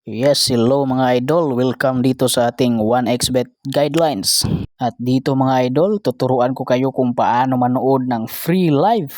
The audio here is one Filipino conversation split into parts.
Yes, hello mga idol. Welcome dito sa ating 1xBet Guidelines. At dito mga idol, tuturuan ko kayo kung paano manood ng free live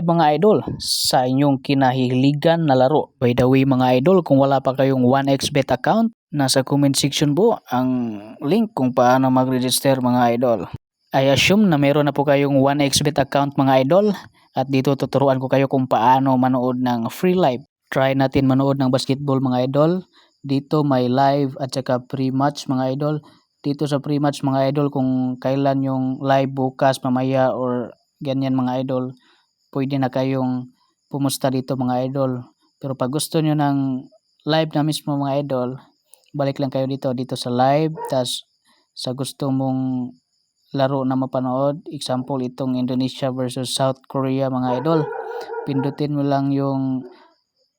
mga idol sa inyong kinahiligan na laro. By the way mga idol, kung wala pa kayong 1xBet account, nasa comment section po ang link kung paano mag-register mga idol. I assume na meron na po kayong 1xBet account mga idol at dito tuturuan ko kayo kung paano manood ng free live. Try natin manood ng basketball mga idol. Dito may live at saka pre-match mga idol. Dito sa pre-match mga idol, kung kailan yung live bukas, mamaya or ganyan mga idol, pwede na kayong pumusta dito mga idol. Pero pag gusto nyo ng live na mismo mga idol, balik lang kayo dito sa live. Tas sa gusto mong laro na mapanood, example itong Indonesia versus South Korea mga idol, pindutin mo lang yung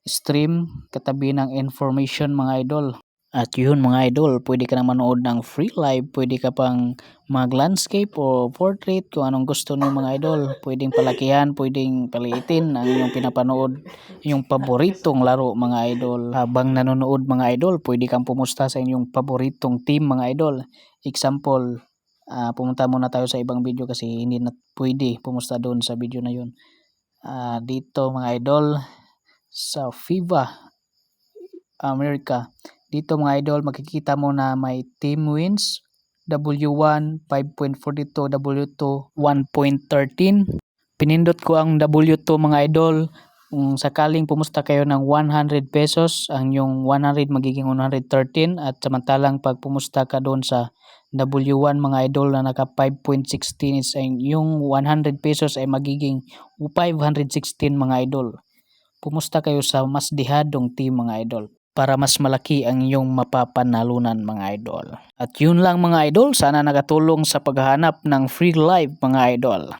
stream katabi ng information mga idol. At yun mga idol, pwede ka na manood ng free live, pwede ka pang mag landscape o portrait kung anong gusto ng mga idol. Pwedeng palakihan, pwedeng paliitin ang inyong pinapanood, yung paboritong laro mga idol. Habang nanonood mga idol, pwede kang pumusta sa inyong paboritong team mga idol. Example, pumunta muna tayo sa ibang video kasi hindi na pwede pumusta doon sa video na yun. Dito mga idol, sa FIBA America, dito mga idol makikita mo na may team wins W1 5.42, W2 1.13. Pinindot ko ang W2 mga idol. Kung sakaling pumusta kayo ng 100 pesos, ang yung 100 magiging 113, at samantalang pag pumusta ka doon sa W1 mga idol na naka 5.16 is yung 100 pesos ay magiging 516 mga idol. Pumusta kayo sa mas dihadong team mga idol para mas malaki ang iyong mapapanalunan mga idol. At yun lang mga idol, sana nakatulong sa paghahanap ng free live mga idol.